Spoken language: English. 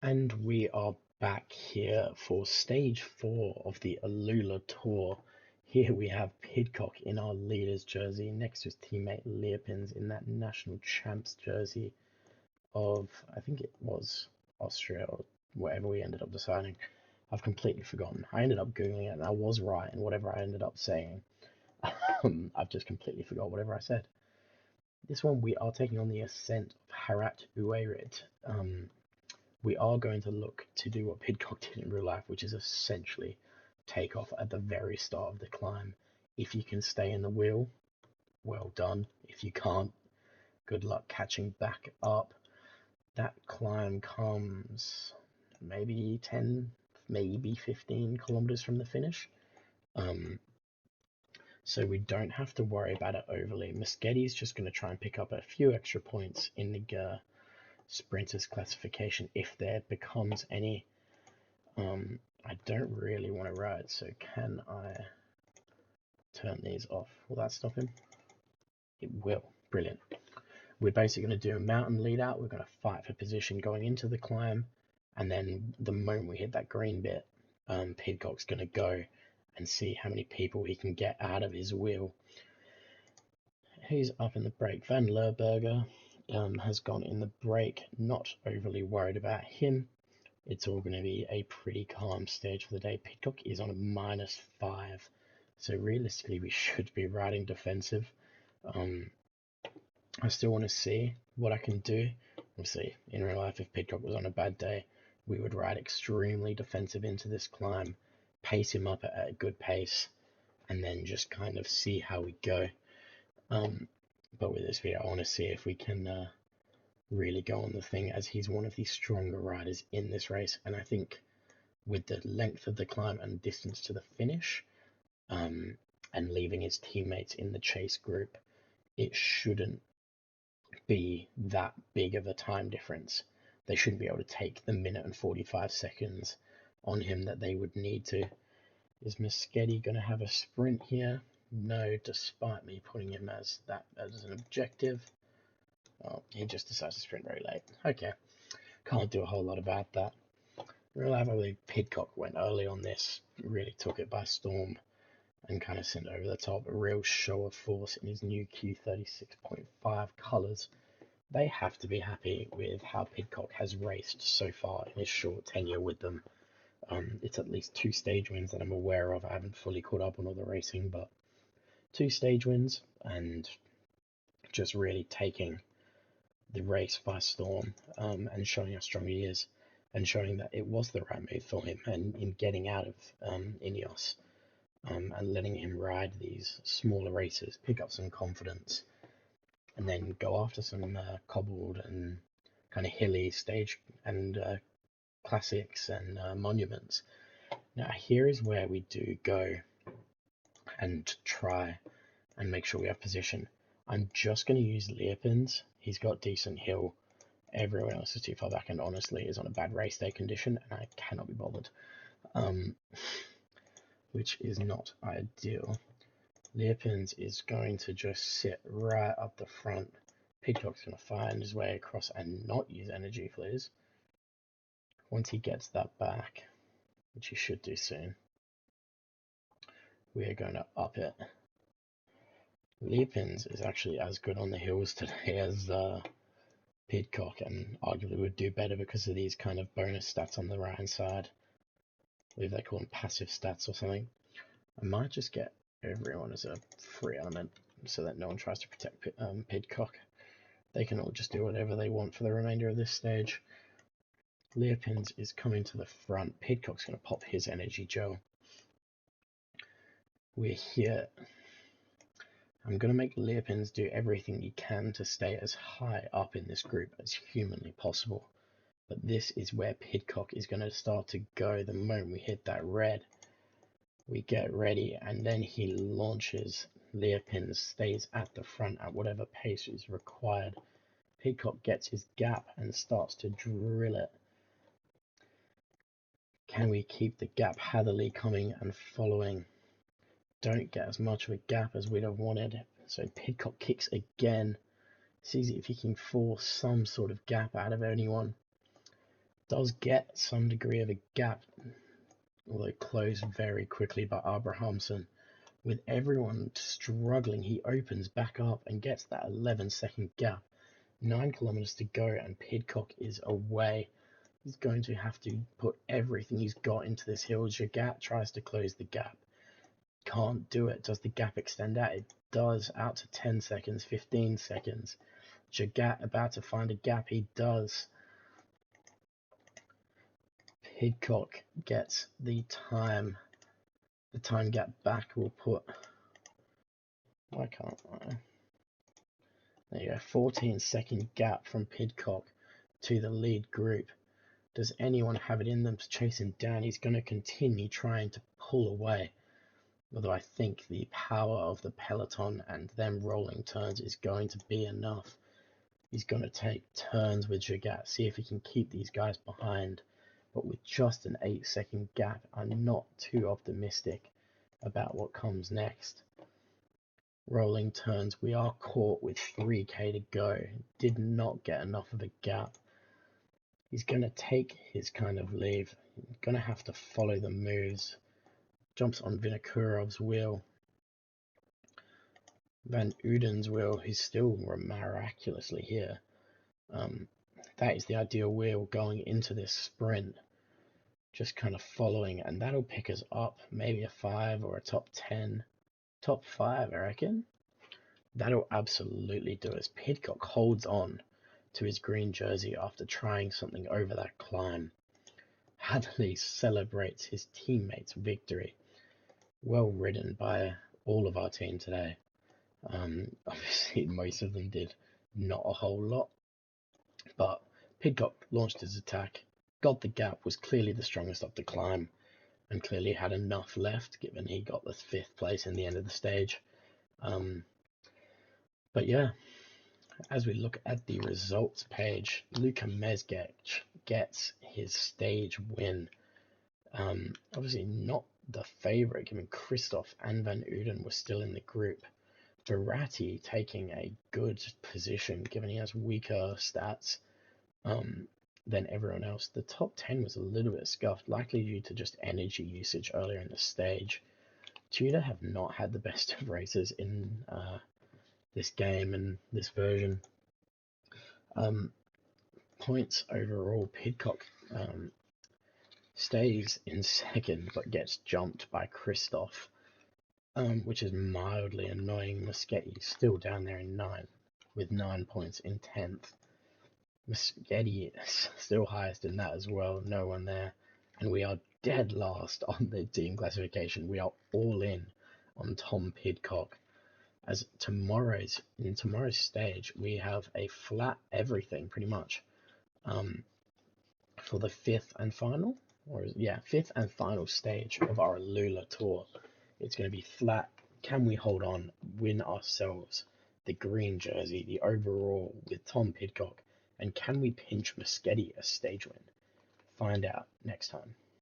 And we are back here for stage 4 of the ALULA Tour. Here we have Pidcock in our leader's jersey next to his teammate Leopins in that national champs jersey of, I think it was Austria or whatever we ended up deciding. I've completely forgotten. I ended up Googling it and I was right in whatever I ended up saying. I've just completely forgot whatever I said. This one we are taking on the ascent of Harat Uwairid. We are going to look to do what Pidcock did in real life, which is essentially take off at the very start of the climb. If you can stay in the wheel, well done. If you can't, good luck catching back up. That climb comes maybe 10, maybe 15 kilometers from the finish. So we don't have to worry about it overly. Muschetti's just going to try and pick up a few extra points in the sprinters classification if there becomes any. I don't really want to ride, so can I turn these off? Will that stop him? It will. Brilliant. We're basically going to do a mountain lead out. We're going to fight for position going into the climb, and then the moment we hit that green bit, Pidcock's going to go and see how many people he can get out of his wheel. He's up in the break. Van Lerberger has gone in the break. Not overly worried about him. It's all going to be a pretty calm stage for the day. Pidcock is on a -5, so realistically we should be riding defensive. I still want to see what I can do. We'll see. In real life, if Pidcock was on a bad day, we would ride extremely defensive into this climb, pace him up at a good pace, and then just kind of see how we go. But with this video, I want to see if we can really go on the thing, as he's one of the stronger riders in this race. And I think with the length of the climb and distance to the finish, and leaving his teammates in the chase group, it shouldn't be that big of a time difference. They shouldn't be able to take the minute and 45 seconds on him that they would need to. Is Muschetti going to have a sprint here? No, despite me putting him as an objective. Oh, he just decides to sprint very late. Okay, can't do a whole lot about that. Real life, I believe Pidcock went early on this, really took it by storm and kind of sent over the top. A real show of force in his new Q36.5 colours. They have to be happy with how Pidcock has raced so far in his short tenure with them. It's at least 2 stage wins that I'm aware of. I haven't fully caught up on all the racing, but 2 stage wins and just really taking the race by storm, and showing how strong he is, and showing that it was the right move for him, and in getting out of Ineos, and letting him ride these smaller races, pick up some confidence, and then go after some cobbled and kind of hilly stage and classics and monuments. Now here is where we do go and try and make sure we have position. I'm just going to use Leopins. He's got decent hill. Everyone else is too far back and honestly is on a bad race day condition, and I cannot be bothered, which is not ideal. Leopins is going to just sit right up the front. Pidcock's going to find his way across and not use energy flares. Once he gets that back, which he should do soon, we are going to up it. Leopins is actually as good on the hills today as Pidcock, and arguably would do better because of these kind of bonus stats on the right hand side. I believe they call them passive stats or something. I might just get everyone as a free element so that no one tries to protect Pidcock. They can all just do whatever they want for the remainder of this stage. Leopins is coming to the front. Pidcock's going to pop his energy gel. We're here. I'm going to make Leopins do everything he can to stay as high up in this group as humanly possible. But this is where Pidcock is going to start to go the moment we hit that red. We get ready, and then he launches. Leopins stays at the front at whatever pace is required. Pidcock gets his gap and starts to drill it. Can we keep the gap? Hatherley coming and following. Don't get as much of a gap as we'd have wanted. So Pidcock kicks again. Sees if he can force some sort of gap out of anyone. Does get some degree of a gap, although closed very quickly by Abrahamson. With everyone struggling, he opens back up and gets that 11-second gap. 9 kilometers to go, and Pidcock is away. He's going to have to put everything he's got into this hill. Jagat tries to close the gap. Can't do it. Does the gap extend out? It does, out to 10 seconds, 15 seconds. Jagat about to find a gap. He does. Pidcock gets the time. The time gap back will put. Why can't I? There you go. 14-second gap from Pidcock to the lead group. Does anyone have it in them to chase him down? He's going to continue trying to pull away. Although I think the power of the peloton and them rolling turns is going to be enough. He's going to take turns with Jagat, see if he can keep these guys behind. But with just an 8-second gap, I'm not too optimistic about what comes next. Rolling turns, we are caught with 3k to go. Did not get enough of a gap. He's going to take his kind of leave. He's going to have to follow the moves. Jumps on Vinokurov's wheel. Van Uden's wheel, he's still miraculously here. That is the ideal wheel going into this sprint. Just kind of following, and that'll pick us up maybe a 5 or a top 10. Top 5, I reckon. That'll absolutely do us. Pidcock holds on to his green jersey after trying something over that climb. Hadley celebrates his teammate's victory. Well ridden by all of our team today. Obviously, most of them did not a whole lot, but Pidcock launched his attack, got the gap, was clearly the strongest up the climb, and clearly had enough left, given he got the 5th place in the end of the stage. But yeah, as we look at the results page, Luka Mezgec gets his stage win. Obviously not the favourite, given Christoph and Van Uden were still in the group. Verratti taking a good position, given he has weaker stats than everyone else. The top 10 was a little bit scuffed, likely due to just energy usage earlier in the stage. Tudor have not had the best of races in this game and this version. Points overall, Pidcock stays in 2nd but gets jumped by Christoph, which is mildly annoying. Moschetti still down there in 9th with 9 points in 10th. Moschetti is still highest in that as well, no one there, and we are dead last on the team classification. We are all in on Tom Pidcock. As in tomorrow's stage, we have a flat everything pretty much for the 5th and final, 5th and final stage of our ALULA Tour. It's going to be flat. Can we hold on, win ourselves the green jersey, the overall with Tom Pidcock, and can we pinch Moschetti a stage win? Find out next time.